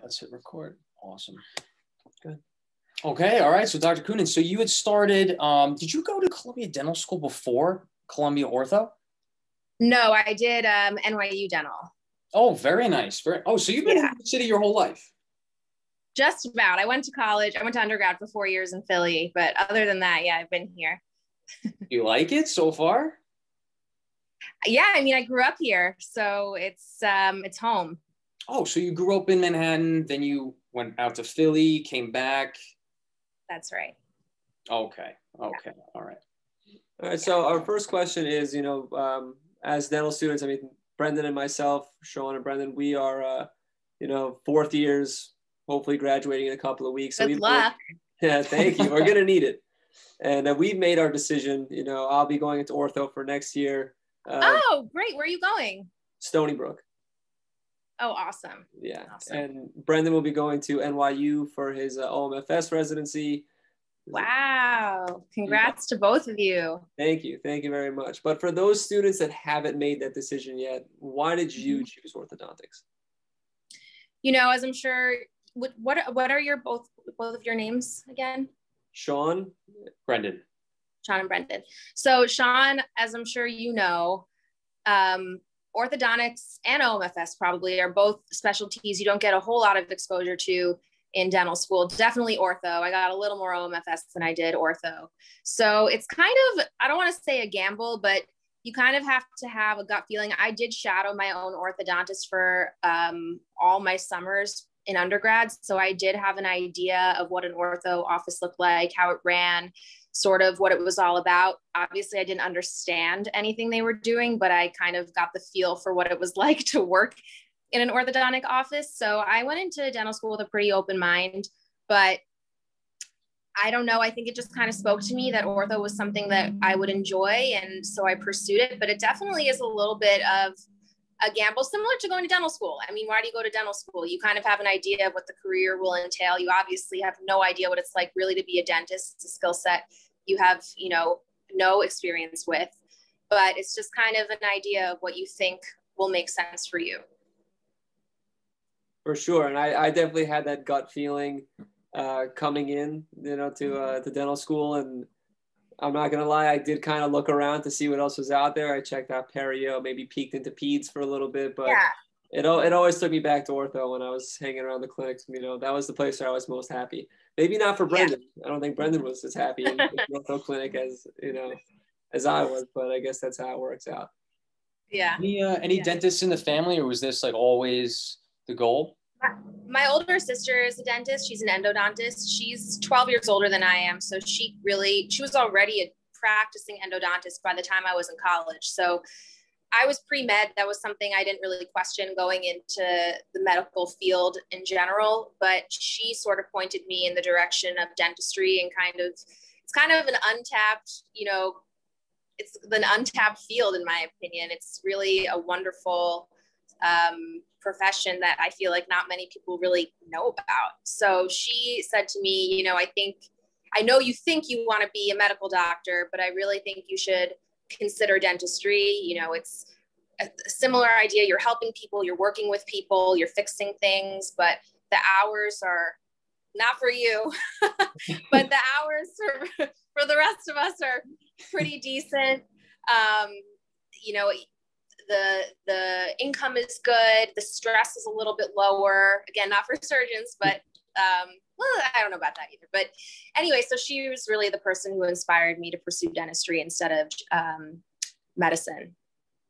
Let's hit record. Awesome. Good. Okay. All right. So Dr. Kunen, so you had started, did you go to Columbia Dental School before Columbia Ortho? No, I did NYU Dental. Oh, very nice. So you've been in the city your whole life? Just about. I went to college. I went to undergrad for 4 years in Philly, but other than that, yeah, I've been here. You like it so far? Yeah, I mean, I grew up here, so it's home. Oh, so you grew up in Manhattan, then you went out to Philly, came back. That's right. Okay. Okay. Yeah. All right. All right. So our first question is, as dental students, I mean, Brendan and myself, Sean and Brendan, we are, fourth years, hopefully graduating in a couple of weeks. Good luck. Yeah, thank you. We're going to need it. And we've made our decision. I'll be going into ortho for next year. Oh, great. Where are you going? Stony Brook. Oh, awesome. Yeah. Awesome. And Brendan will be going to NYU for his OMFS residency. Wow. Congrats to both of you. Thank you. Thank you very much. But for those students that haven't made that decision yet, why did you choose orthodontics? As I'm sure, what are your both of your names again? Sean. Brendan. Sean and Brendan. So Sean, as I'm sure you know, orthodontics and OMFS probably are both specialties you don't get a whole lot of exposure to in dental school. Definitely ortho. I got a little more OMFS than I did ortho. So it's kind of, I don't want to say a gamble, but you kind of have to have a gut feeling. I did shadow my own orthodontist for all my summers in undergrad. So I did have an idea of what an ortho office looked like, how it ran, sort of what it was all about. Obviously, I didn't understand anything they were doing, but I kind of got the feel for what it was like to work in an orthodontic office. So I went into dental school with a pretty open mind, but I don't know. I think it just kind of spoke to me that ortho was something that I would enjoy. And so I pursued it, but it definitely is a little bit of a gamble, similar to going to dental school. I mean, why do you go to dental school? You kind of have an idea of what the career will entail. You obviously have no idea what it's like really to be a dentist. It's a skill set you have, no experience with, but it's just kind of an idea of what you think will make sense for you. For sure. And I definitely had that gut feeling coming in, to dental school. And I'm not going to lie, I did kind of look around to see what else was out there. I checked out perio, maybe peeked into peds for a little bit, but it always took me back to ortho when I was hanging around the clinics. That was the place where I was most happy. Maybe not for Brendan. Yeah. I don't think Brendan was as happy in the ortho clinic as I was, but I guess that's how it works out. Yeah. Any dentists in the family, or was this like always the goal? My older sister is a dentist. She's an endodontist. She's 12 years older than I am. So she was already a practicing endodontist by the time I was in college. So I was pre-med. That was something I didn't really question going into the medical field in general, but she sort of pointed me in the direction of dentistry and it's kind of an untapped, it's an untapped field in my opinion. It's really a wonderful profession that I feel like not many people really know about. So she said to me, I know you think you want to be a medical doctor, but I really think you should consider dentistry. It's a similar idea. You're helping people, you're working with people, you're fixing things, but the hours are not for you, but the hours for the rest of us are pretty decent. The income is good. The stress is a little bit lower. Again, not for surgeons, but I don't know about that either. But anyway, so she was really the person who inspired me to pursue dentistry instead of medicine.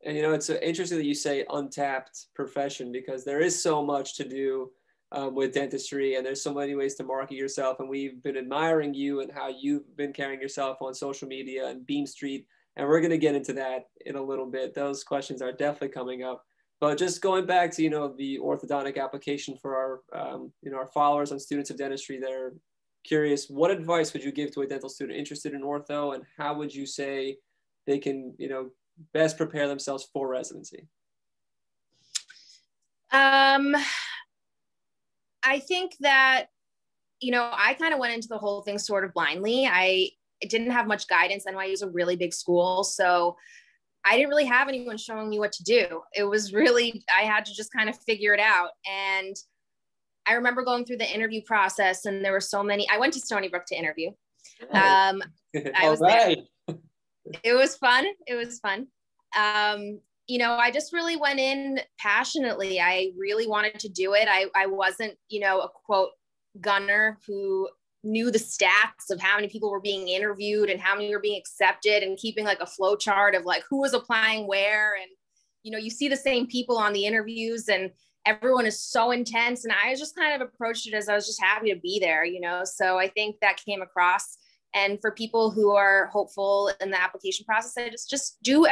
And, it's interesting that you say untapped profession, because there is so much to do with dentistry, and there's so many ways to market yourself. And we've been admiring you and how you've been carrying yourself on social media and Beam Street. And we're going to get into that in a little bit. Those questions are definitely coming up. But just going back to, the orthodontic application for our followers and students of dentistry, they're curious, what advice would you give to a dental student interested in ortho, and how would you say they can, best prepare themselves for residency? I think that, I kind of went into the whole thing sort of blindly. I didn't have much guidance. NYU is a really big school. So I didn't really have anyone showing me what to do. It was really, I had to just kind of figure it out. And I remember going through the interview process, and there were so many. I went to Stony Brook to interview. Right. I was there. It was fun. It was fun. You know, I just really went in passionately. I really wanted to do it. I wasn't, you know, a quote gunner who knew the stats of how many people were being interviewed and how many were being accepted, and keeping like a flow chart of like who was applying where. And, you know, you see the same people on the interviews and everyone is so intense. And I just kind of approached it as I was just happy to be there, you know? So I think that came across. And for people who are hopeful in the application process, I just do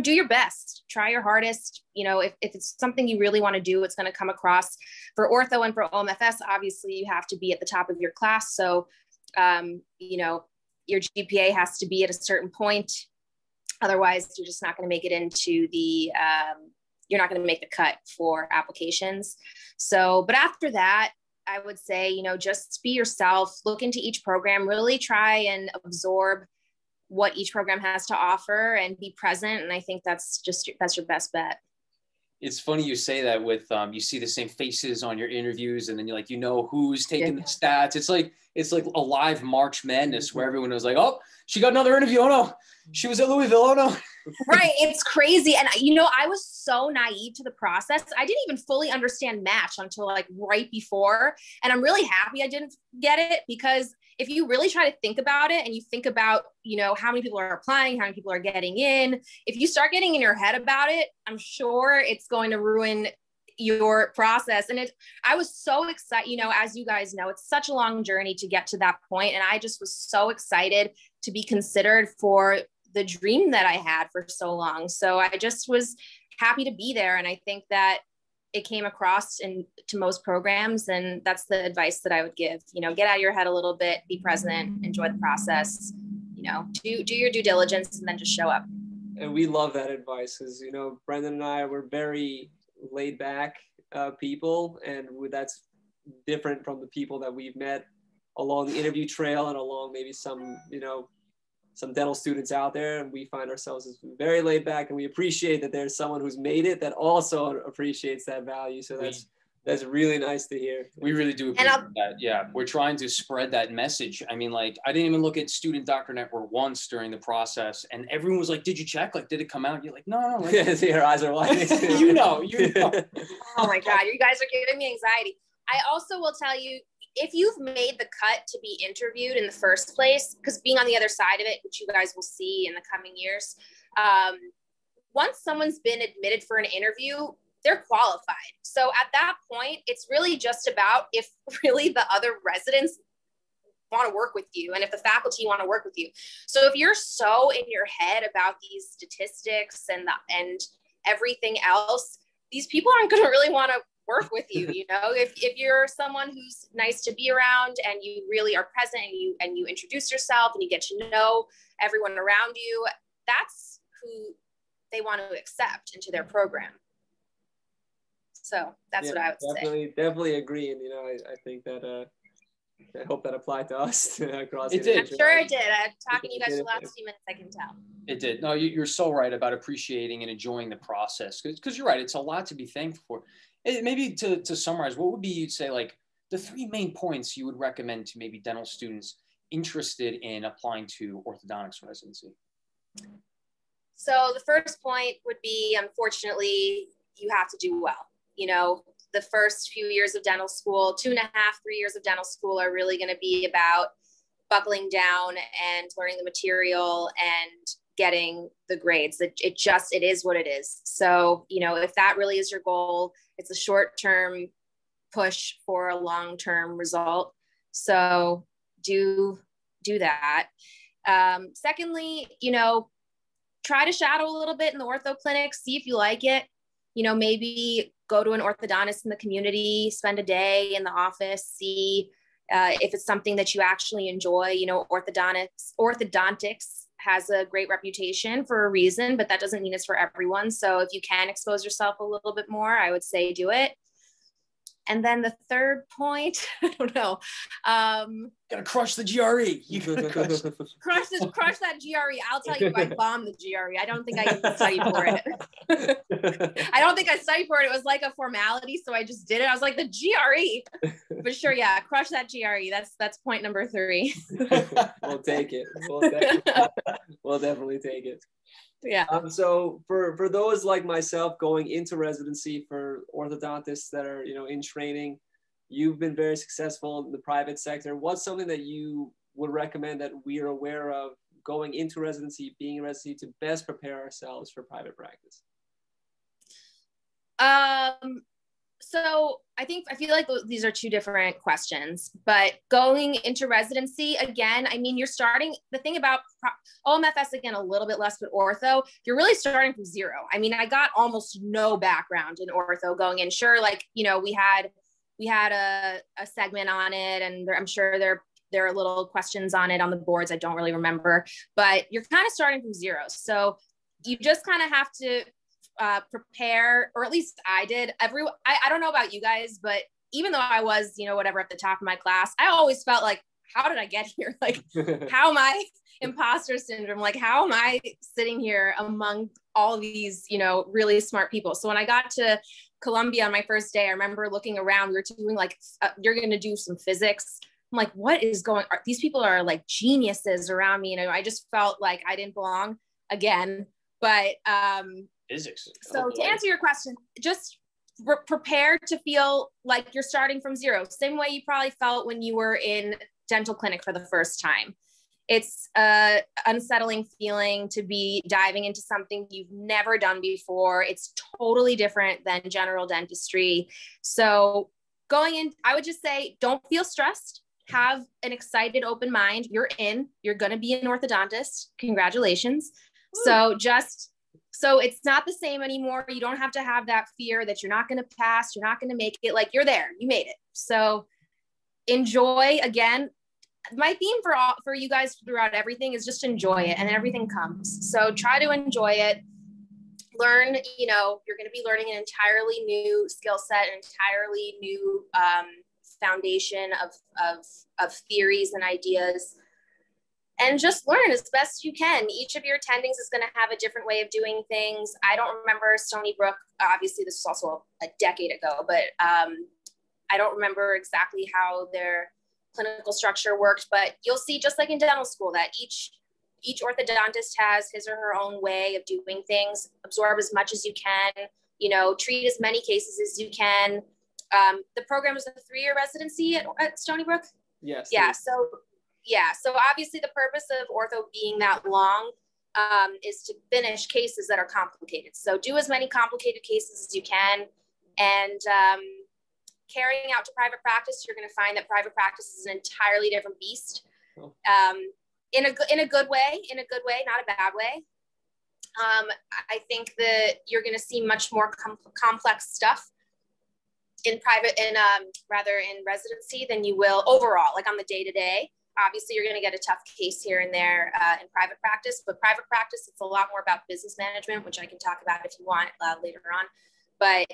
do your best, try your hardest. You know, if it's something you really want to do, it's going to come across. For ortho and for OMFS, obviously you have to be at the top of your class. So, you know, your GPA has to be at a certain point. Otherwise, you're just not going to make it into the, you're not going to make the cut for applications. So, but after that, I would say, you know, just be yourself, look into each program, really try and absorb what each program has to offer and be present. And I think that's your best bet. It's funny you say that with, you see the same faces on your interviews, and then you're like, you know, who's taking the stats. It's like a live March Madness where everyone was like, oh, she got another interview. Oh no, she was at Louisville. Oh no. Right. It's crazy. And, you know, I was so naive to the process. I didn't even fully understand match until like right before. And I'm really happy I didn't get it, because if you really try to think about it and you think about, you know, how many people are applying, how many people are getting in, if you start getting in your head about it, I'm sure it's going to ruin your process. And I was so excited, you know, as you guys know, it's such a long journey to get to that point. And I just was so excited to be considered for the dream that I had for so long. So I just was happy to be there. And I think that it came across to most programs. And that's the advice that I would give, you know, get out of your head a little bit, be present, enjoy the process, you know, do your due diligence, and then just show up. And we love that advice, because, you know, Brendan and I were very laid back people, and that's different from the people that we've met along the interview trail and along maybe some, you know, some dental students out there. And we find ourselves as very laid back, and we appreciate that there's someone who's made it that also appreciates that value. So that's really nice to hear. We really do appreciate that. Yeah, we're trying to spread that message. I mean, like, I didn't even look at Student Doctor Network once during the process, and everyone was like, did you check? Like, did it come out? You're like, no. Like, your eyes are wide. you know. Oh my God, you guys are giving me anxiety. I also will tell you, if you've made the cut to be interviewed in the first place, because being on the other side of it, which you guys will see in the coming years, once someone's been admitted for an interview, they're qualified. So at that point, it's really just about if really the other residents want to work with you and if the faculty want to work with you. So if you're so in your head about these statistics and everything else, these people aren't going to really want to work with you. You know, if you're someone who's nice to be around and you really are present and you introduce yourself and you get to know everyone around you, that's who they want to accept into their program. So that's what I would say. Definitely agree. And, you know, I think that, I hope that applied to us across. It did. I'm sure it did. I'm talking to you guys for the last few minutes, I can tell. It did. No, you're so right about appreciating and enjoying the process, because you're right. It's a lot to be thankful for. Maybe to summarize, what would be, you'd say, like the 3 main points you would recommend to maybe dental students interested in applying to orthodontics residency? So the first point would be, unfortunately, you have to do well. You know, the first few years of dental school, 2.5, 3 years of dental school are really going to be about buckling down and learning the material and getting the grades. It is what it is. So, you know, if that really is your goal, it's a short-term push for a long-term result. So do that. Secondly, you know, try to shadow a little bit in the ortho clinic, see if you like it. You know, maybe go to an orthodontist in the community, spend a day in the office, see if it's something that you actually enjoy. You know, orthodontics has a great reputation for a reason, but that doesn't mean it's for everyone. So if you can expose yourself a little bit more, I would say do it. And then the third point, I don't know. Gotta crush the GRE. You gotta crush that GRE. I'll tell you, I bombed the GRE. I don't think I even studied for it. I don't think I studied for it. It was like a formality, so I just did it. I was like, the GRE. But sure, yeah, crush that GRE. That's point number 3. We'll take it. We'll definitely take it. Yeah. So for those like myself going into residency, for orthodontists that are, in training, you've been very successful in the private sector. What's something that you would recommend that we are aware of going into residency, being in residency, to best prepare ourselves for private practice? So I feel like these are 2 different questions, but going into residency, again, I mean, you're starting, the thing about OMFS, again, a little bit less, but ortho, you're really starting from 0. I mean, I got almost no background in ortho going in. Sure, like, we had a segment on it, and I'm sure there are little questions on it on the boards. I don't really remember, but you're kind of starting from 0. So you just kind of have to prepare, or at least I did. I don't know about you guys, but even though I was, whatever, at the top of my class, I always felt like, how did I get here? Like, how am I imposter syndrome? Like, how am I sitting here among all these, really smart people? So when I got to Columbia on my first day, I remember looking around, we were doing like, you're going to do some physics. I'm like, what is going on? These people are like geniuses around me. I just felt like I didn't belong again, but, physics. So to answer your question, just prepare to feel like you're starting from 0. Same way you probably felt when you were in dental clinic for the first time. It's a unsettling feeling to be diving into something you've never done before. It's totally different than general dentistry. So going in, I would just say, don't feel stressed. Have an excited, open mind. You're going to be an orthodontist. Congratulations. Woo. So it's not the same anymore. You don't have to have that fear that you're not going to pass, you're not going to make it. Like, you're there, you made it. So enjoy. Again, my theme for you guys throughout everything is just enjoy it, and then everything comes. So try to enjoy it. Learn, you're going to be learning an entirely new skill set, an entirely new foundation of theories and ideas. And just learn as best you can. Each of your attendings is going to have a different way of doing things. I don't remember Stony Brook. Obviously, this was also a decade ago, but I don't remember exactly how their clinical structure worked. But you'll see, just like in dental school, that each orthodontist has his or her own way of doing things. Absorb as much as you can. Treat as many cases as you can. The program is a 3-year residency at Stony Brook. Yes. Yeah. So obviously the purpose of ortho being that long is to finish cases that are complicated. So do as many complicated cases as you can. And carrying out to private practice, you're going to find that private practice is an entirely different beast. In a good way, not a bad way. I think that you're going to see much more complex stuff in residency than you will overall, like on the day-to-day. Obviously, you're going to get a tough case here and there in private practice, but private practice, it's a lot more about business management, which I can talk about if you want later on. But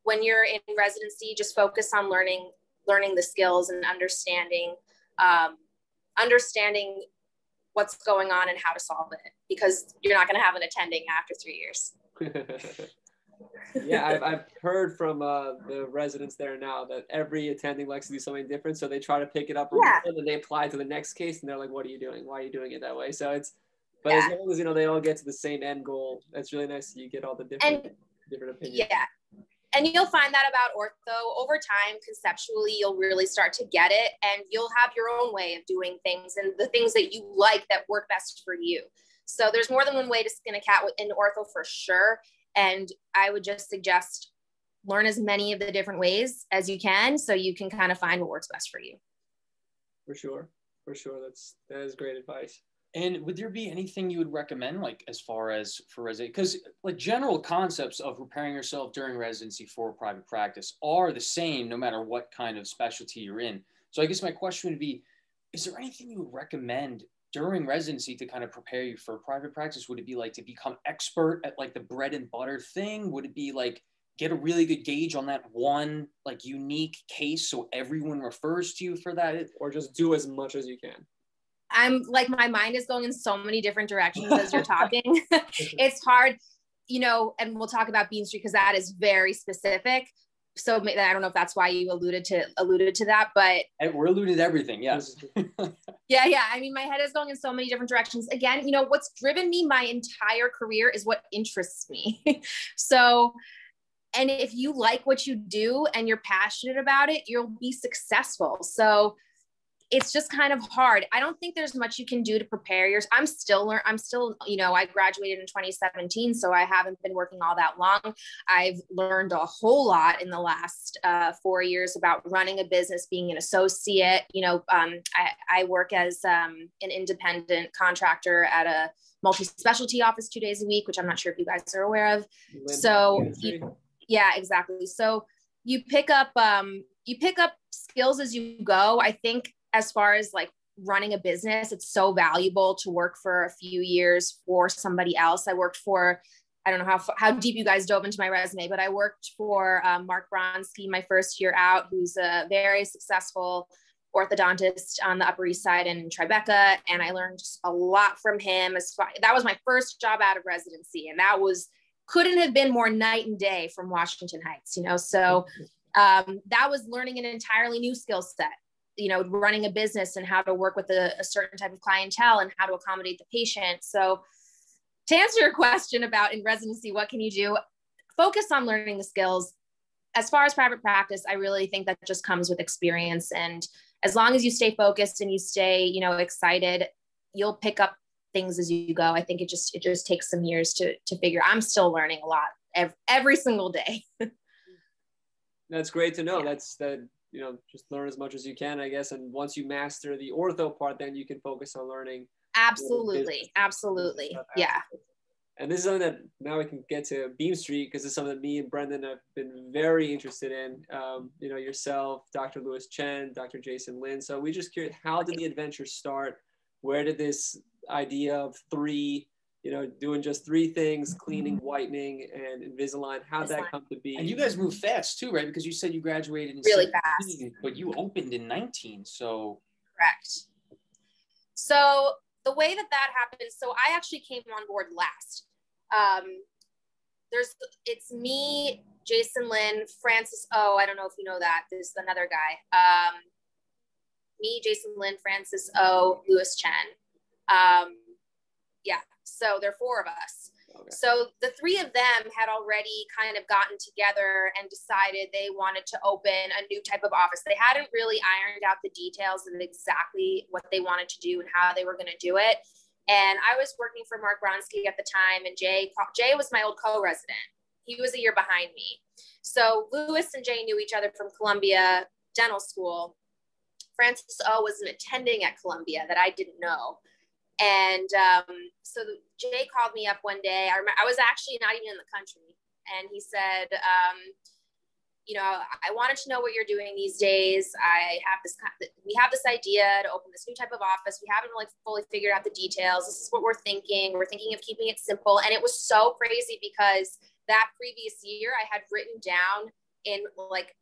when you're in residency, just focus on learning the skills and understanding what's going on and how to solve it, because you're not going to have an attending after 3 years. Yeah, I've heard from the residents there now that every attending likes to do something different, so they try to pick it up and then they apply to the next case, and they're like, "What are you doing? Why are you doing it that way?" So as long as they all get to the same end goal, that's really nice. You get all the different opinions. Yeah, and you'll find that about ortho over time. Conceptually, you'll really start to get it, and you'll have your own way of doing things and the things that you like that work best for you. So there's more than one way to skin a cat in ortho for sure. And I would just suggest learn as many of the different ways as you can, so you can kind of find what works best for you. For sure. That is great advice. And would there be anything you would recommend, like as far as for residency? Because like general concepts of preparing yourself during residency for private practice are the same no matter what kind of specialty you're in. So I guess my question would be, is there anything you would recommend during residency to kind of prepare you for private practice? Would it be like to become expert at like the bread and butter thing? Would it be like get a really good gauge on that one like unique case so everyone refers to you for that? Or just do as much as you can? I'm like, my mind is going in so many different directions as you're talking. It's hard, you know, and we'll talk about Beam St because that is very specific. So I don't know if that's why you alluded to that, but we're alluded to everything. Yes. Yeah. I mean, my head is going in so many different directions. Again, you know, what's driven me my entire career is what interests me. So, and if you like what you do and you're passionate about it, you'll be successful. So it's just kind of hard. I don't think there's much you can do to prepare yours. I'm still, you know, I graduated in 2017, so I haven't been working all that long. I've learned a whole lot in the last 4 years about running a business, being an associate. You know, I work as an independent contractor at a multi-specialty office 2 days a week, which I'm not sure if you guys are aware of. So yeah, exactly. So you pick up skills as you go. I think as far as like running a business, it's so valuable to work for a few years for somebody else. I worked for, I don't know how deep you guys dove into my resume, but I worked for Mark Bronski my first year out, who's a very successful orthodontist on the Upper East Side in Tribeca. And I learned a lot from him. That was my first job out of residency. And that couldn't have been more night and day from Washington Heights, you know? So that was learning an entirely new skill set, you know, running a business and how to work with a certain type of clientele and how to accommodate the patient. So to answer your question about in residency, what can you do? Focus on learning the skills. As far as private practice, I really think that just comes with experience. And as long as you stay focused and you stay, you know, excited, you'll pick up things as you go. I think it just takes some years to figure. I'm still learning a lot every single day. That's great to know. Yeah. You know, just learn as much as you can, I guess. And once you master the ortho part, then you can focus on learning. Absolutely. Yeah. And this is something that now we can get to Beam St because it's something that me and Brendan have been very interested in. You know, yourself, Dr. Louis Chen, Dr. Jason Lin. So we just curious, how did the adventure start? Where did this idea of doing just 3 things, cleaning, whitening, and Invisalign, how'd that come to be? And you guys moved fast too, right? Because you said you graduated in really 17, fast, but you opened in 19, so. Correct. So the way that happened, so I actually came on board last. It's me, Jason Lin, Francis O. I don't know if you know that. There's another guy. Me, Jason Lin, Francis O, Louis Chen. Yeah, so there are 4 of us. Okay. So the 3 of them had already kind of gotten together and decided they wanted to open a new type of office. They hadn't really ironed out the details of exactly what they wanted to do and how they were going to do it. And I was working for Mark Bronski at the time, and Jay was my old co-resident. He was a year behind me. So Louis and Jay knew each other from Columbia Dental School. Francis O was an attending at Columbia that I didn't know. And so Jay called me up one day. I was actually not even in the country. And he said, you know, I wanted to know what you're doing these days. We have this idea to open this new type of office. We haven't really fully figured out the details. This is what we're thinking. We're thinking of keeping it simple. And it was so crazy because that previous year I had written down in like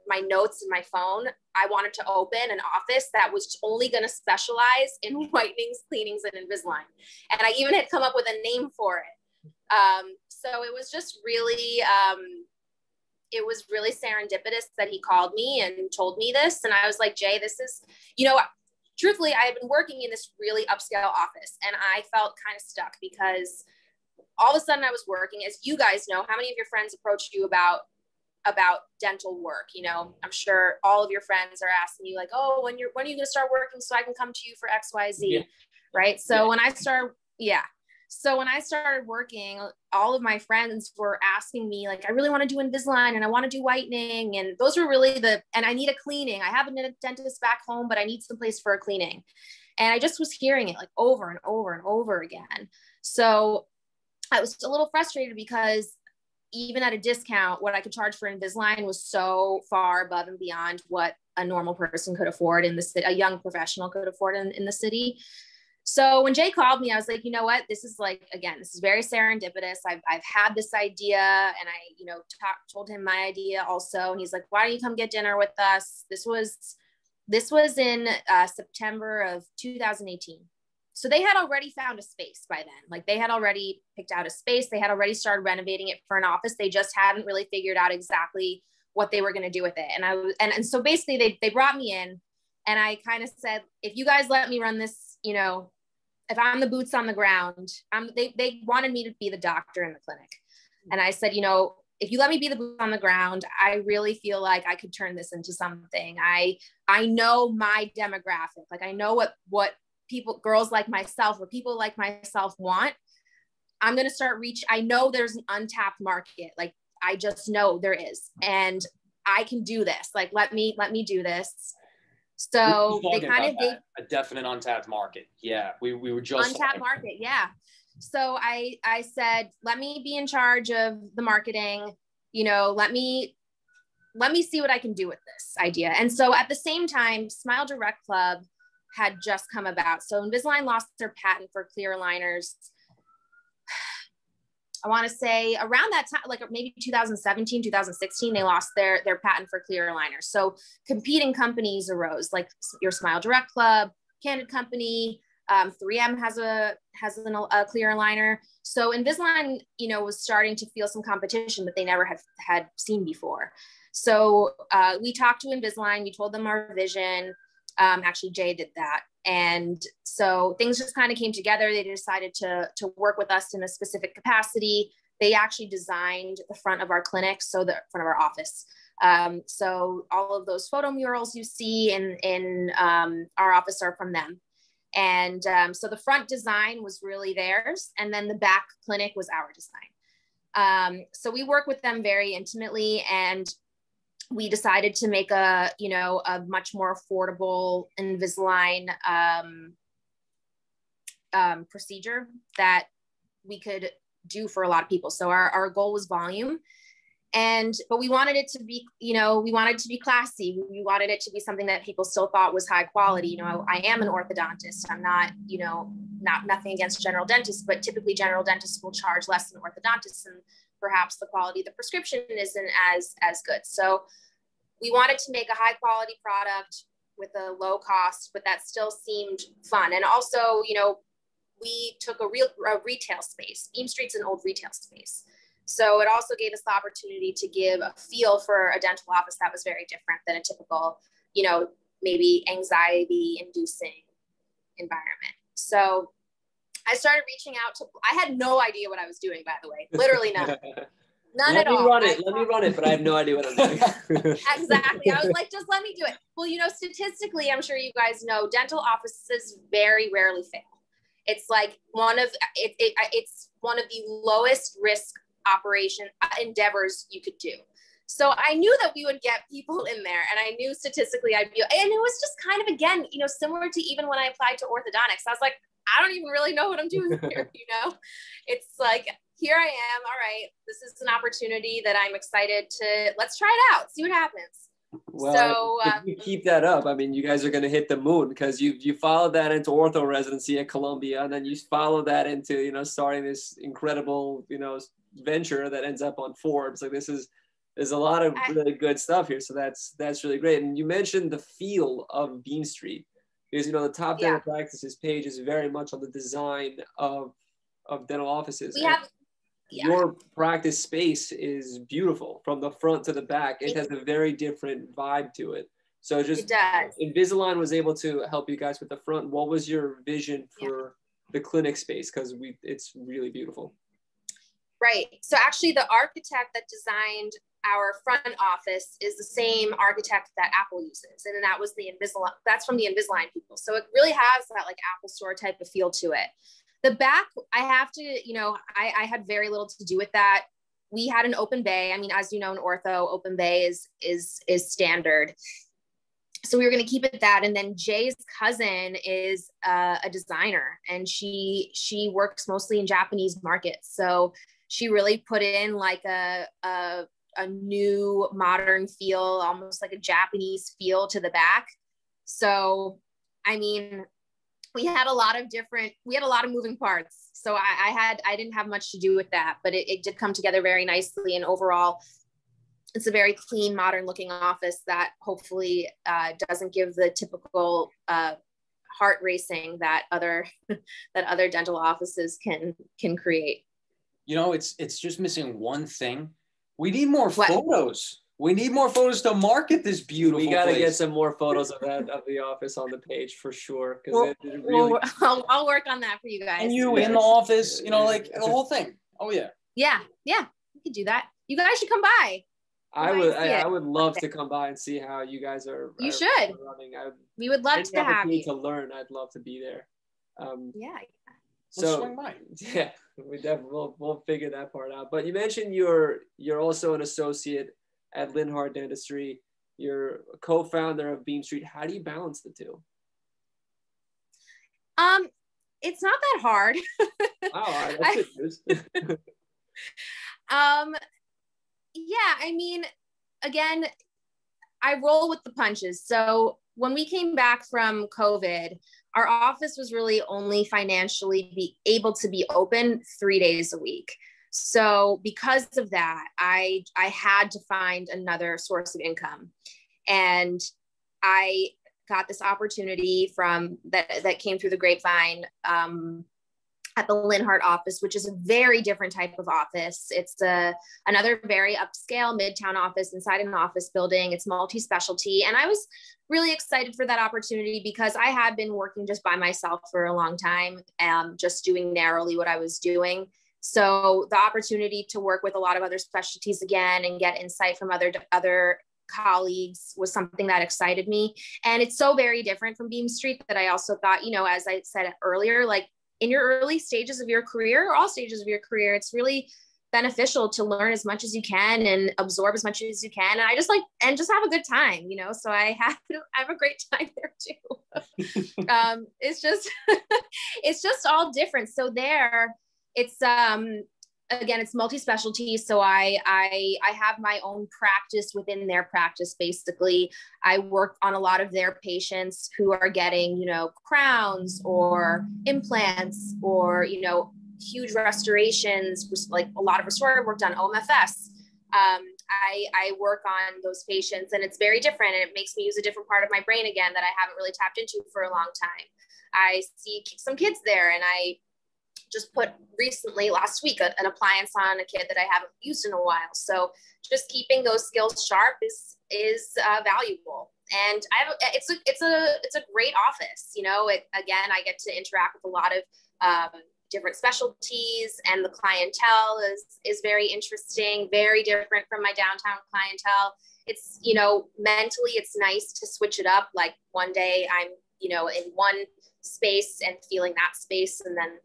my notes in my phone, I wanted to open an office that was only going to specialize in whitenings, cleanings, and Invisalign. And I even had come up with a name for it. So it was just really, it was really serendipitous that he called me and told me this. And I was like, Jay, this is, you know, truthfully, I had been working in this really upscale office and I felt kind of stuck because all of a sudden I was working, as you guys know, how many of your friends approached you about dental work? You know, I'm sure all of your friends are asking you like, oh, when are you going to start working so I can come to you for XYZ. Yeah. Right. So yeah. When I started working, all of my friends were asking me like, I really want to do Invisalign and I want to do whitening. And those were really and I need a cleaning. I have a dentist back home, but I need some place for a cleaning. And I just was hearing it like over and over and over again. So I was a little frustrated because even at a discount, what I could charge for Invisalign was so far above and beyond what a normal person could afford in the city, a young professional could afford in the city. So when Jay called me, I was like, you know what, this is like, again, this is very serendipitous. I've had this idea, and I, told him my idea also. And he's like, why don't you come get dinner with us? This was in September of 2018. So they had already found a space by then. Like, they had already picked out a space. They had already started renovating it for an office. They just hadn't really figured out exactly what they were going to do with it. And so basically they brought me in, and I kind of said, if you guys let me run this, if I'm the boots on the ground, they wanted me to be the doctor in the clinic. And I said, if you let me be the boots on the ground, I really feel like I could turn this into something. I know my demographic. Like, I know what girls like myself or people like myself want. I'm going to start I know there's an untapped market. Like, I just know there is, and I can do this. Like, let me do this. So they kind of gave a definite untapped market. Yeah. We were just untapped market. Yeah. So I said, let me be in charge of the marketing, let me see what I can do with this idea. And so at the same time, Smile Direct Club had just come about. So Invisalign lost their patent for clear aligners. I want to say around that time, like maybe 2017, 2016, they lost their patent for clear aligners. So competing companies arose, like your Smile Direct Club, Candid Company, 3M has a clear aligner. So Invisalign, was starting to feel some competition that they never had seen before. So we talked to Invisalign, we told them our vision. Actually, Jay did that. And so things just kind of came together. They decided to work with us in a specific capacity. They actually designed the front of our clinic, so the front of our office. So all of those photo murals you see in our office are from them. And so the front design was really theirs. And then the back clinic was our design. So we work with them very intimately, and we decided to make a much more affordable Invisalign procedure that we could do for a lot of people. So our goal was volume, but we wanted it to be, we wanted to be classy. We wanted it to be something that people still thought was high quality. I am an orthodontist. I'm not, nothing against general dentists, but typically general dentists will charge less than orthodontists, and perhaps the quality of the prescription isn't as good. So we wanted to make a high quality product with a low cost, but that still seemed fun. And also, we took a retail space. Beam Street's an old retail space. So it also gave us the opportunity to give a feel for a dental office that was very different than a typical, maybe anxiety inducing environment. So I started reaching out I had no idea what I was doing, by the way, literally none. None at all. Let me run it, but I have no idea what I'm doing. Exactly. I was like, just let me do it. Well, statistically, I'm sure you guys know, dental offices very rarely fail. It's like it's one of the lowest risk operation endeavors you could do. So I knew that we would get people in there, and I knew statistically and it was just kind of, again, similar to even when I applied to orthodontics. I was like, I don't even really know what I'm doing here. It's like, here I am. All right, this is an opportunity that I'm excited let's try it out, see what happens. Well, so if you keep that up, I mean, you guys are going to hit the moon, because you followed that into ortho residency at Columbia, and then you follow that into, starting this incredible, venture that ends up on Forbes. Like, there's a lot of really good stuff here. So that's really great. And you mentioned the feel of Beam Street, because, the top dental practices page is very much on the design of dental offices. Your practice space is beautiful from the front to the back. It has a very different vibe to it. So just Invisalign was able to help you guys with the front. What was your vision for the clinic space? Because it's really beautiful. Right. So actually the architect that designed our front office is the same architect that Apple uses. And that was that's from the Invisalign people. So it really has that like Apple Store type of feel to it. The back, I have to, I had very little to do with that. We had an open bay. I mean, as you know, in ortho, open bay is standard. So we were going to keep it that. And then Jay's cousin is a designer, and she works mostly in Japanese markets. So she really put in like a new modern feel, almost like a Japanese feel to the back. So, I mean, we had a lot of moving parts. So I didn't have much to do with that, but it did come together very nicely. And overall, it's a very clean, modern looking office that hopefully doesn't give the typical heart racing that other dental offices can create. You know, it's just missing one thing. We need more photos. We need more photos to market this beautiful We got to place. get some more photos of the office on the page for sure. Because I'll work on that for you guys. And you in the office, you know, like the whole thing. Oh yeah. Yeah, we could do that. You guys should come by. I would love to come by and see how you guys are. You should. Running. We would love to have you. To learn, I'd love to be there. Yeah. So swing by. Yeah, we definitely we'll figure that part out. But you mentioned you're also an associate at Linhart Dentistry. You're a co-founder of Beam St. How do you balance the two? It's not that hard. Oh, that's good news. Yeah, I mean, again, I roll with the punches. So when we came back from COVID, our office was really only financially able to be open 3 days a week. So because of that, I had to find another source of income. And I got this opportunity that came through the grapevine at the Linhart office, which is a very different type of office. It's another very upscale midtown office inside an office building. It's multi-specialty. And I was really excited for that opportunity because I had been working just by myself for a long time, just doing narrowly what I was doing. So the opportunity to work with a lot of other specialties again and get insight from other colleagues was something that excited me. And it's so very different from Beam St that I also thought, you know, as I said earlier, like in your early stages of your career or all stages of your career, it's really beneficial to learn as much as you can and absorb as much as you can. And just have a good time, you know? So I have a great time there too. It's just all different. So there it's, again, it's multi-specialty. So I have my own practice within their practice. Basically, I work on a lot of their patients who are getting, you know, crowns or implants or, you know, huge restorations, like a lot of restorative work done, OMFS. I work on those patients and it's very different and it makes me use a different part of my brain again that I haven't really tapped into for a long time. I see some kids there and I just put recently last week an appliance on a kid that I haven't used in a while. So just keeping those skills sharp is valuable. And it's a great office. You know, again, I get to interact with a lot of different specialties, and the clientele is very interesting, very different from my downtown clientele. It's, you know, mentally it's nice to switch it up. Like one day I'm, you know, in one space and feeling that space, and then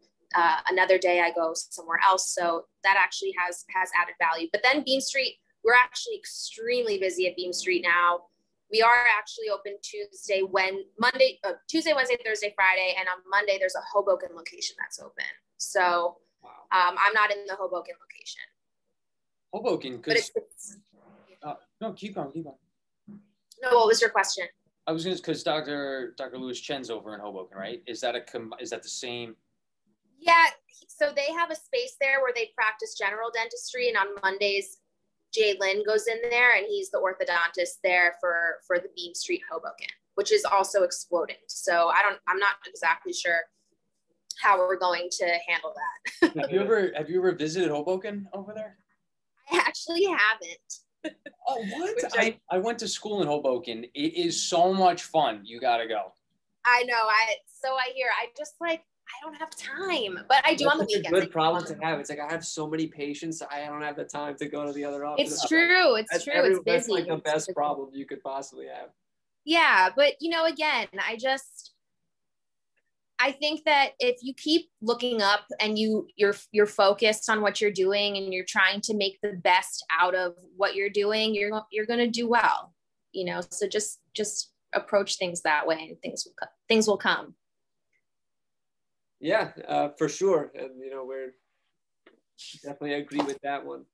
another day I go somewhere else. So that actually has added value. But then Beam St, we're actually extremely busy at Beam St now. We are actually open Tuesday, Wednesday, Thursday, Friday. And on Monday, there's a Hoboken location that's open. So I'm not in the Hoboken location. Hoboken, because no, keep on. No, what was your question? I was just because Dr. Louis Chen's over in Hoboken, right? Is that the same? Yeah, so they have a space there where they practice general dentistry, and on Mondays, Jay Lynn goes in there, and he's the orthodontist there for the Beam St Hoboken, which is also exploding. So I'm not exactly sure how we're going to handle that. Have you ever visited Hoboken over there? I actually haven't. Oh, what? I went to school in Hoboken. It is so much fun. You gotta go. I know. I hear. I don't have time, but I do on the weekends. It's a good problem to have. It's like I have so many patients, I don't have the time to go to the other office. It's true. It's true. It's busy. That's like the best problem you could possibly have. Yeah, but you know, again, I think that if you keep looking up and you're focused on what you're doing and you're trying to make the best out of what you're doing, you're going to do well. You know, so just approach things that way, and things will come. Yeah, for sure. And, you know, we're definitely agree with that one.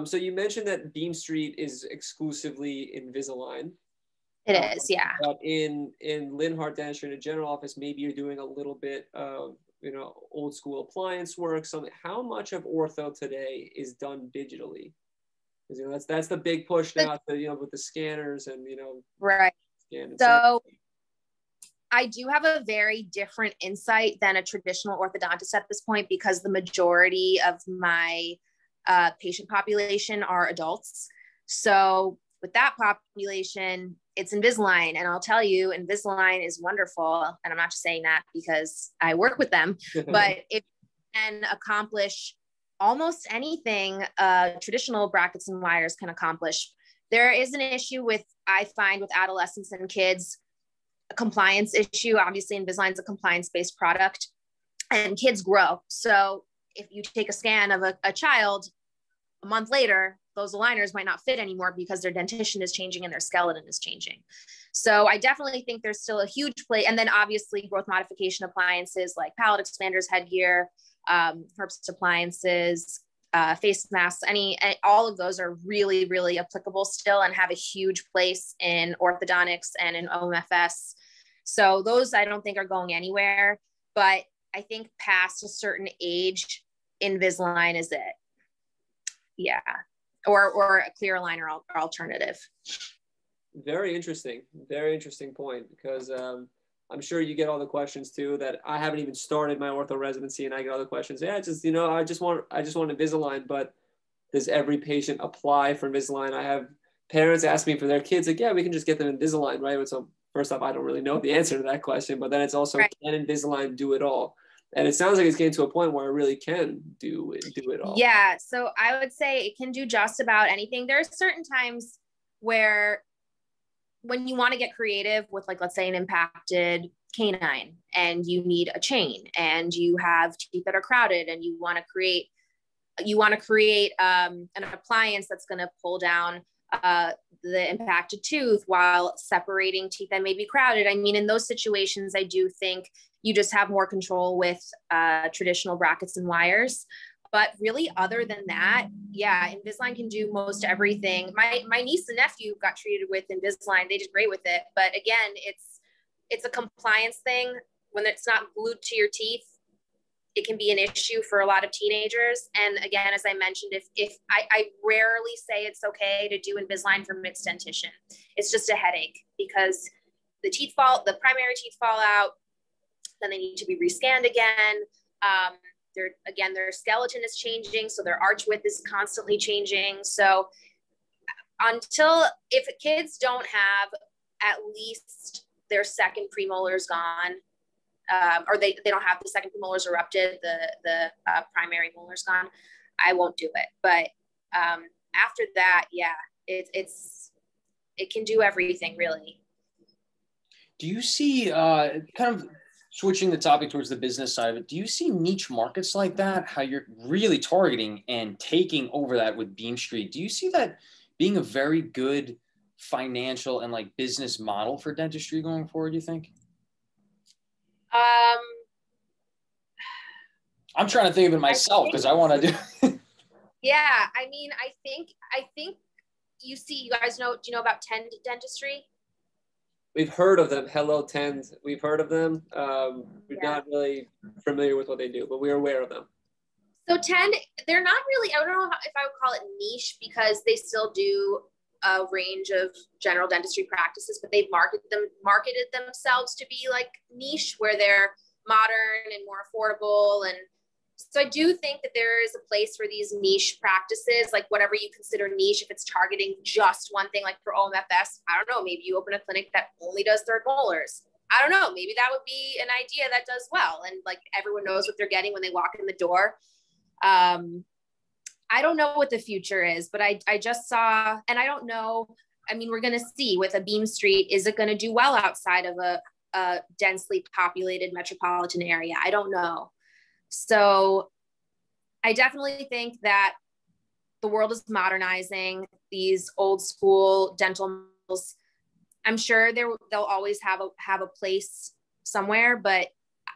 So you mentioned that Beam St is exclusively Invisalign. It is, yeah. But in Linhart Dentistry in a general office, maybe you're doing a little bit of, you know, old school appliance work. Something. How much of ortho today is done digitally? Because, you know, that's the big push now. You know, with the scanners and, you know, right. So I do have a very different insight than a traditional orthodontist at this point, because the majority of my patient population are adults. So with that population, it's Invisalign. And I'll tell you, Invisalign is wonderful. And I'm not just saying that because I work with them, but it can accomplish almost anything traditional brackets and wires can accomplish. There is an issue with, I find, with adolescents and kids, a compliance issue. Obviously, Invisalign is a compliance-based product, and kids grow. So if you take a scan of a child a month later, those aligners might not fit anymore because their dentition is changing and their skeleton is changing. So I definitely think there's still a huge play. And then obviously growth modification appliances like palate expanders, headgear, herpes appliances, face masks, all of those are really, really applicable still and have a huge place in orthodontics and in OMFS. So those I don't think are going anywhere, but I think past a certain age, Invisalign is it. Yeah. Or a clear aligner or alternative. Very interesting point, because I'm sure you get all the questions too that I haven't even started my ortho residency, and I get all the questions. Yeah, it's just, you know, I just want Invisalign, but does every patient apply for Invisalign? I have parents ask me for their kids, like, yeah, we can just get them Invisalign, right? So first off, I don't really know the answer to that question, but then it's also, right, can Invisalign do it all? And it sounds like it's getting to a point where it really can do it all. Yeah. So I would say it can do just about anything. There are certain times where when you want to get creative with, like, let's say an impacted canine and you need a chain and you have teeth that are crowded and you want to create an appliance that's going to pull down the impacted tooth while separating teeth that may be crowded. I mean, in those situations, I do think you just have more control with traditional brackets and wires. But really, other than that, yeah, Invisalign can do most everything. My niece and nephew got treated with Invisalign. They did great with it. But again, it's a compliance thing. When it's not glued to your teeth, it can be an issue for a lot of teenagers. And again, as I mentioned, if I rarely say it's okay to do Invisalign for mixed dentition. It's just a headache because the primary teeth fall out, then they need to be rescanned again. Their skeleton is changing, so their arch width is constantly changing. So if kids don't have at least their second premolars gone, or they don't have the second premolars erupted, the primary molars gone, I won't do it. But after that, yeah, it can do everything really. Do you see kind of switching the topic towards the business side of it, do you see niche markets like that, how you're really targeting and taking over that with Beam Street? Do you see that being a very good financial and like business model for dentistry going forward, you think? I'm trying to think of it myself because I want to do. Yeah, I mean, I think you guys know. Do you know about Tend Dentistry? We've heard of them. Hello, Tend. We've heard of them. We're not really familiar with what they do, but we're aware of them. So Tend, they're not really, I don't know if I would call it niche because they still do a range of general dentistry practices, but they've marketed themselves to be like niche where they're modern and more affordable. And so I do think that there is a place for these niche practices, like whatever you consider niche, if it's targeting just one thing, like for OMFS, I don't know, maybe you open a clinic that only does third molars. I don't know, maybe that would be an idea that does well. And like everyone knows what they're getting when they walk in the door. I don't know what the future is, but I just saw, and I don't know, I mean, we're going to see with a Beam Street, is it going to do well outside of a densely populated metropolitan area? I don't know. So I definitely think that the world is modernizing. These old school dental mills, I'm sure they'll always have a place somewhere, but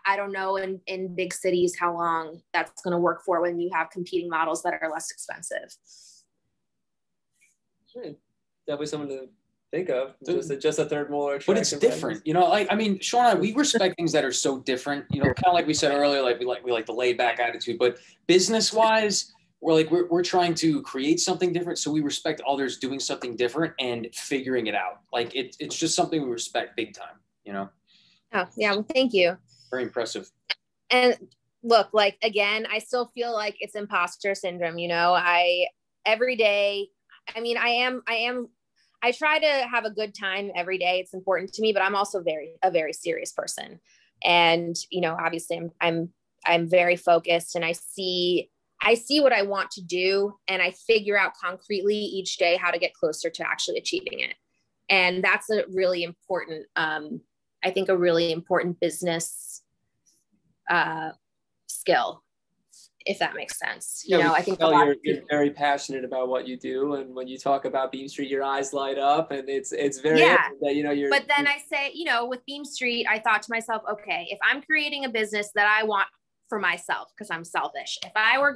I don't know in big cities how long that's going to work for when you have competing models that are less expensive. Definitely something to think of. Just a third molar extraction. But it's different, you know. Like, I mean, Sean and I, we respect things that are so different, you know, kind of like we said earlier, like we like the laid back attitude, but business wise, we're trying to create something different. So we respect others doing something different and figuring it out. Like it's just something we respect big time, you know? Oh yeah. Well, thank you. Very impressive. And look, like, again, I still feel like it's imposter syndrome. You know, every day, I mean, I try to have a good time every day. It's important to me, but I'm also a very serious person. And, you know, obviously I'm very focused, and I see what I want to do, and I figure out concretely each day how to get closer to actually achieving it. And that's a really important, I think a really important business skill, if that makes sense. You know, I think you're very passionate about what you do, and when you talk about Beam St, your eyes light up, and it's very that, you know, But then I say, you know, with Beam St, I thought to myself, okay, if I'm creating a business that I want for myself, because I'm selfish, if I were,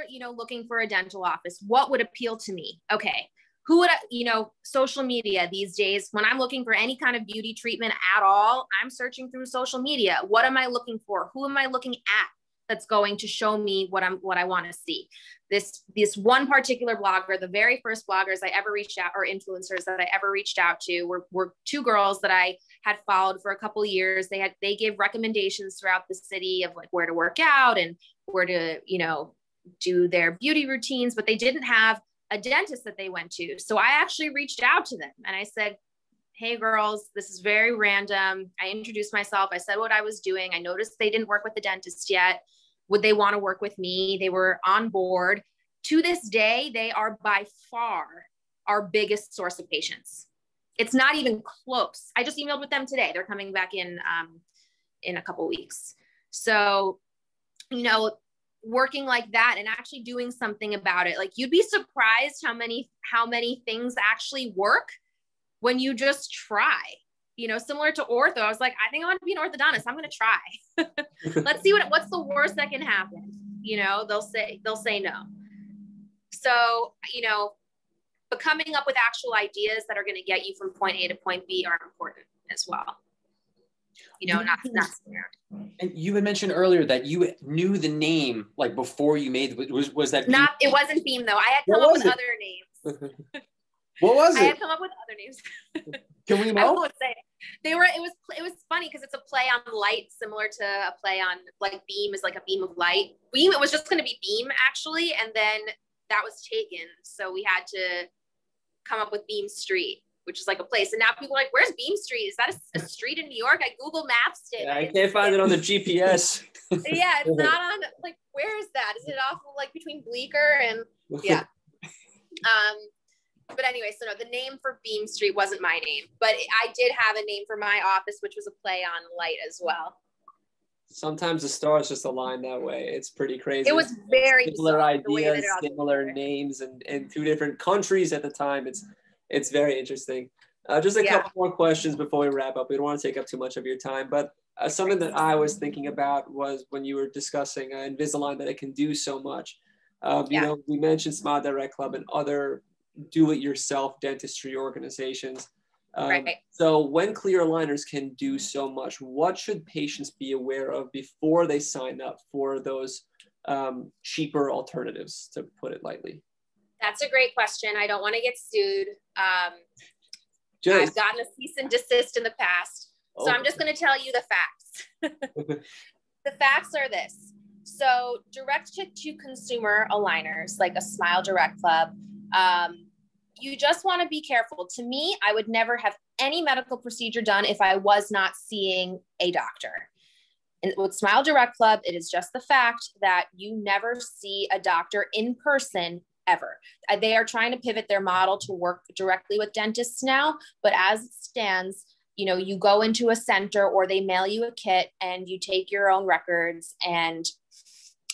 you know, looking for a dental office, what would appeal to me? Okay, who would, you know, social media these days, when I'm looking for any kind of beauty treatment at all, I'm searching through social media. What am I looking for? Who am I looking at that's going to show me what I want to see? This one particular blogger, the very first bloggers I ever reached out, or influencers that I ever reached out to, were two girls that I had followed for a couple of years. They gave recommendations throughout the city of like where to work out and where to, you know, do their beauty routines, but they didn't have a dentist that they went to. So I actually reached out to them and I said, hey girls, this is very random. I introduced myself. I said what I was doing. I noticed they didn't work with the dentist yet. Would they want to work with me? They were on board. To this day, they are by far our biggest source of patients. It's not even close. I just emailed with them today. They're coming back in a couple weeks. So, you know, working like that and actually doing something about it. Like, you'd be surprised how many things actually work when you just try. You know, similar to ortho, I was like, I think I want to be an orthodontist. I'm going to try. Let's see what's the worst that can happen. You know, they'll say no. So, you know, but coming up with actual ideas that are going to get you from point A to point B are important as well. You know, not And you had mentioned earlier that you knew the name like before you made was that Beam? It wasn't Beam though. I had come up with other names. What was it? I had come up with other names. Can we know? I won't say it. It was funny because it's a play on light, similar to a play on like beam is like a beam of light. Beam, it was just going to be Beam actually, and then that was taken, so we had to come up with Beam Street, which is like a place. And now people are like, where's Beam Street? Is that a street in New York? I Google Maps it. Yeah, I can't find it on the GPS. Yeah, it's not on, like, where is that? Is it off like between Bleecker and, yeah. But anyway, so no, the name for Beam Street wasn't my name, but I did have a name for my office, which was a play on light as well. Sometimes the stars just align that way. It's pretty crazy. It was very similar ideas, similar names, and two different countries at the time. It's very interesting. Just a couple more questions before we wrap up. We don't want to take up too much of your time, but something that I was thinking about was when you were discussing Invisalign, that it can do so much. You know, we mentioned Smile Direct Club and other do-it-yourself dentistry organizations. Right. So when clear aligners can do so much, what should patients be aware of before they sign up for those cheaper alternatives, to put it lightly? That's a great question. I don't want to get sued. I've gotten a cease and desist in the past. So I'm just going to tell you the facts. The facts are this. So direct to consumer aligners, like a Smile Direct Club, you just want to be careful. To me, I would never have any medical procedure done if I was not seeing a doctor. And with Smile Direct Club, it is just the fact that you never see a doctor in person ever. They are trying to pivot their model to work directly with dentists now, but as it stands, you know, you go into a center or they mail you a kit and you take your own records and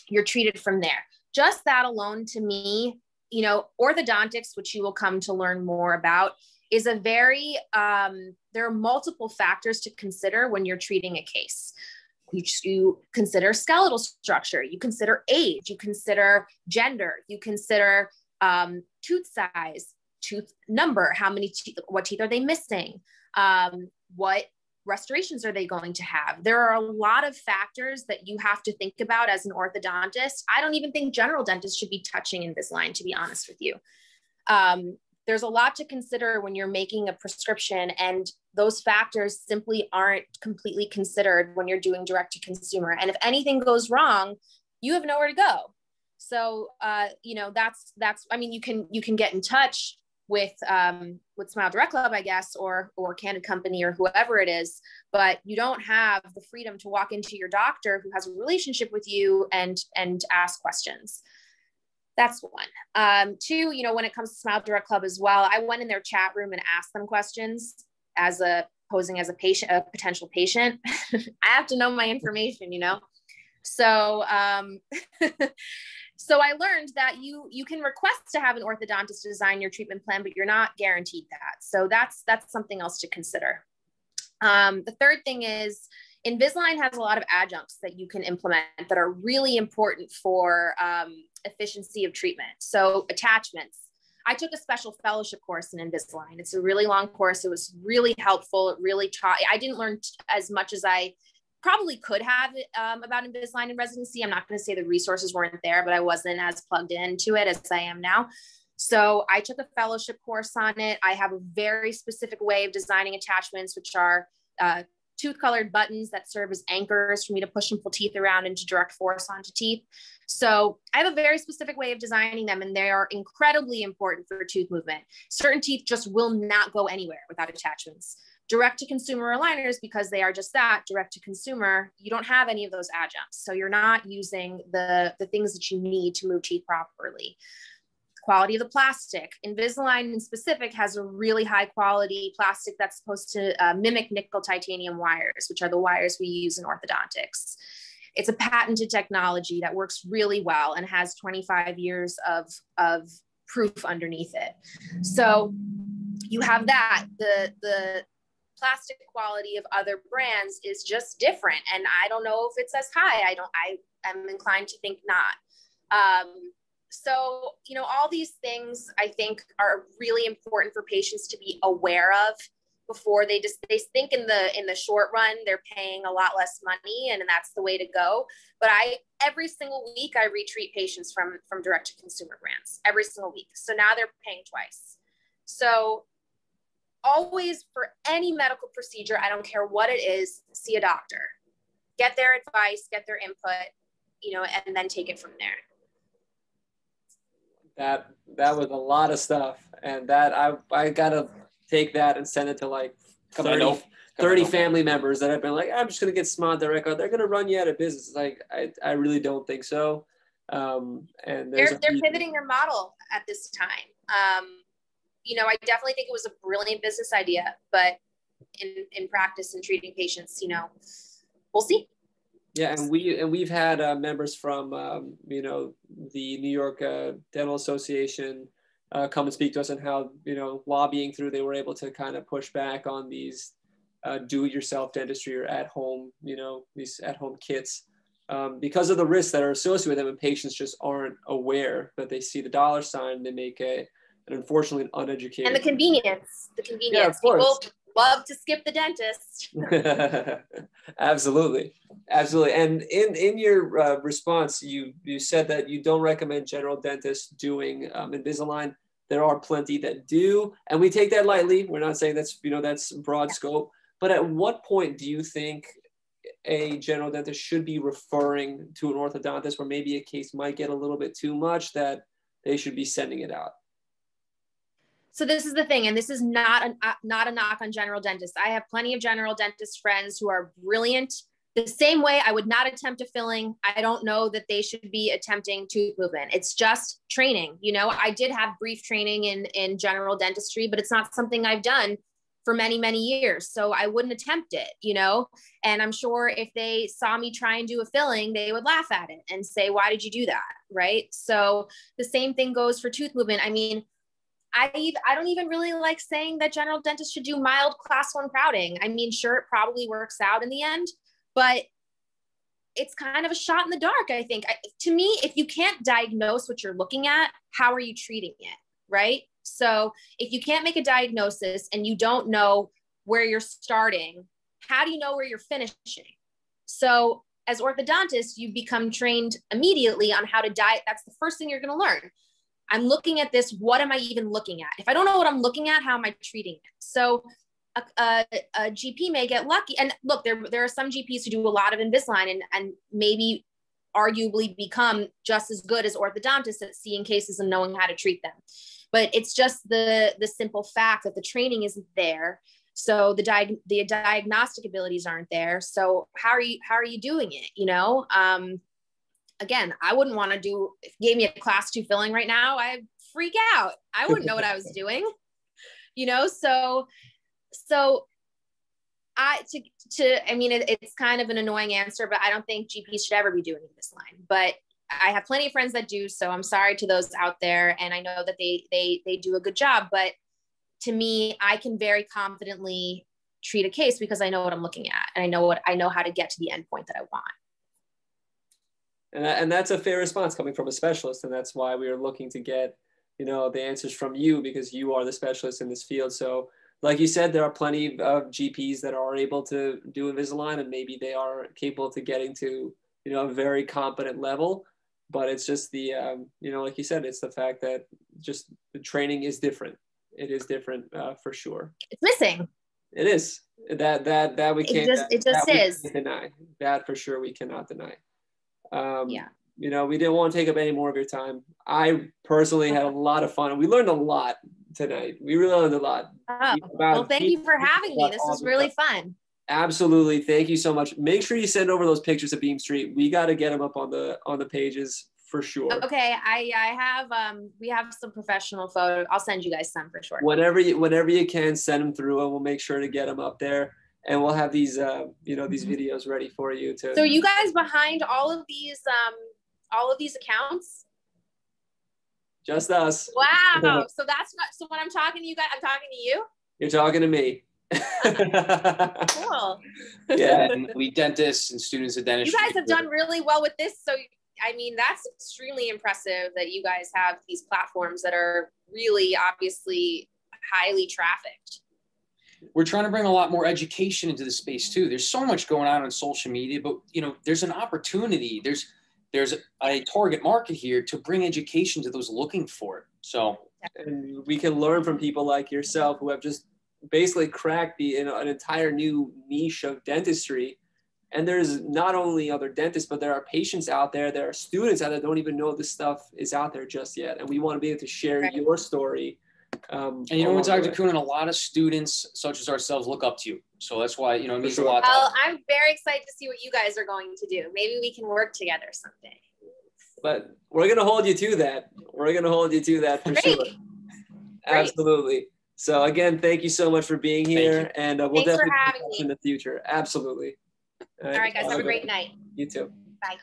you're treated from there. Just that alone, to me, you know, orthodontics, which you will come to learn more about, is a very, there are multiple factors to consider when you're treating a case. You consider skeletal structure, you consider age, you consider gender, you consider tooth size, tooth number, how many teeth, what teeth are they missing? What restorations are they going to have? There are a lot of factors that you have to think about as an orthodontist. I don't even think general dentists should be touching Invisalign, to be honest with you. There's a lot to consider when you're making a prescription, and those factors simply aren't completely considered when you're doing direct to consumer. And if anything goes wrong, you have nowhere to go. So, you know, that's, I mean, you can get in touch with Smile Direct Club, I guess, or Candid Company or whoever it is, but you don't have the freedom to walk into your doctor who has a relationship with you and ask questions. That's one. Two, you know, when it comes to Smile Direct Club as well, I went in their chat room and asked them questions posing as a patient, a potential patient. I have to know my information, you know? So, so I learned that you can request to have an orthodontist design your treatment plan, but you're not guaranteed that. So that's something else to consider. The third thing is Invisalign has a lot of adjuncts that you can implement that are really important for efficiency of treatment. So attachments. I took a special fellowship course in Invisalign. It's a really long course. It was really helpful. It really taught, I didn't learn as much as I probably could have about Invisalign in residency. I'm not going to say the resources weren't there, but I wasn't as plugged into it as I am now. So I took a fellowship course on it. I have a very specific way of designing attachments, which are tooth-colored buttons that serve as anchors for me to push and pull teeth around and to direct force onto teeth. So I have a very specific way of designing them, and they are incredibly important for tooth movement. Certain teeth just will not go anywhere without attachments. Direct-to-consumer aligners, because they are just that, direct-to-consumer, you don't have any of those adjuncts. So you're not using the things that you need to move teeth properly. Quality of the plastic. Invisalign in specific has a really high quality plastic that's supposed to mimic nickel titanium wires, which are the wires we use in orthodontics. It's a patented technology that works really well and has 25 years of proof underneath it. So you have that. The plastic quality of other brands is just different. And I don't know if it's as high. I am inclined to think not. So, you know, all these things I think are really important for patients to be aware of before they think in the short run, they're paying a lot less money and that's the way to go. But every single week I retreat patients from direct to consumer brands every single week. So now they're paying twice. So always, for any medical procedure, I don't care what it is, see a doctor, get their advice, get their input, you know, and then take it from there. That was a lot of stuff, and that I gotta take that and send it to like 30 family members that have been like, I'm just gonna get Smile Direct. They're gonna run you out of business. Like I really don't think so. And they're pivoting their model at this time. You know, I definitely think it was a brilliant business idea, but in practice and treating patients, you know, we'll see. Yeah, and we've had members from you know, the New York Dental Association come and speak to us on how, you know, lobbying through, they were able to kind of push back on these do-it-yourself dentistry or at-home, you know, these at-home kits because of the risks that are associated with them, and patients just aren't aware, but they see the dollar sign, they make an unfortunately uneducated. And the convenience. Yeah, of course. People love to skip the dentist. Absolutely. And in your response, you said that you don't recommend general dentists doing Invisalign. There are plenty that do, and we take that lightly. We're not saying that's, you know, that's broad scope, but at what point do you think a general dentist should be referring to an orthodontist where maybe a case might get a little bit too much that they should be sending it out? So this is the thing, and this is not a knock on general dentists. I have plenty of general dentist friends who are brilliant. The same way I would not attempt a filling, I don't know that they should be attempting tooth movement. It's just training. You know, I did have brief training in general dentistry, but it's not something I've done for many, many years. So I wouldn't attempt it, you know, and I'm sure if they saw me try and do a filling, they would laugh at it and say, why did you do that? Right. So the same thing goes for tooth movement. I mean, I don't even really like saying that general dentists should do mild class 1 crowding. I mean, sure, it probably works out in the end, but it's kind of a shot in the dark, I think. To me, if you can't diagnose what you're looking at, how are you treating it, right? So if you can't make a diagnosis and you don't know where you're starting, how do you know where you're finishing? So as orthodontists, you become trained immediately on how to diet. That's the first thing you're going to learn. I'm looking at this. What am I even looking at? If I don't know what I'm looking at, how am I treating it? So a GP may get lucky. And look, there are some GPs who do a lot of Invisalign and maybe arguably become just as good as orthodontists at seeing cases and knowing how to treat them. But it's just the simple fact that the training isn't there. So the diagnostic abilities aren't there. So how are you doing it? You know, again, I wouldn't want to do, if you gave me a class 2 filling right now, I'd freak out. I wouldn't know what I was doing, you know? So I mean, it's kind of an annoying answer, but I don't think GPs should ever be doing Invisalign, but I have plenty of friends that do. So I'm sorry to those out there. And I know that they do a good job, but to me, I can very confidently treat a case because I know what I'm looking at and I know how to get to the endpoint that I want. And that's a fair response coming from a specialist. And that's why we are looking to get, you know, the answers from you, because you are the specialist in this field. So like you said, there are plenty of GPs that are able to do Invisalign, and maybe they are capable to getting to, you know, a very competent level. But it's just the, you know, like you said, it's the fact that just the training is different. It is different for sure. It's missing. It is that we can't. It just is. Deny that for sure. We cannot deny. Yeah. You know, we didn't want to take up any more of your time. I personally had a lot of fun. We learned a lot tonight. We really learned a lot. Oh, well, thank you for having me. This was really fun. Absolutely. Thank you so much. Make sure you send over those pictures of Beam Street. We got to get them up on the pages for sure. Okay. I have, we have some professional photos. I'll send you guys some for sure. Whenever you can, send them through and we'll make sure to get them up there. And we'll have these, you know, these videos ready for you to. So you guys behind all of these accounts? Just us. Wow. So so when I'm talking to you guys, I'm talking to you? You're talking to me. Cool. Yeah, and we dentists and students of dentistry. You guys have done really well with this. So, I mean, that's extremely impressive that you guys have these platforms that are really obviously highly trafficked. We're trying to bring a lot more education into the space too. There's so much going on social media, but you know, there's an opportunity. There's a target market here to bring education to those looking for it. So, and we can learn from people like yourself who have just basically cracked an entire new niche of dentistry. And there's not only other dentists, but there are patients out there. There are students out there that don't even know this stuff is out there just yet. And we want to be able to share your story. And you know, Dr. Kunen, a lot of students such as ourselves look up to you. So that's why, you know, it means a lot. Well, I'm very excited to see what you guys are going to do. Maybe we can work together someday. But we're going to hold you to that. We're going to hold you to that for sure. Great. Absolutely. So again, thank you so much for being here. And we'll definitely be in the future. Absolutely. All right, guys. Have a great night. You too. Bye.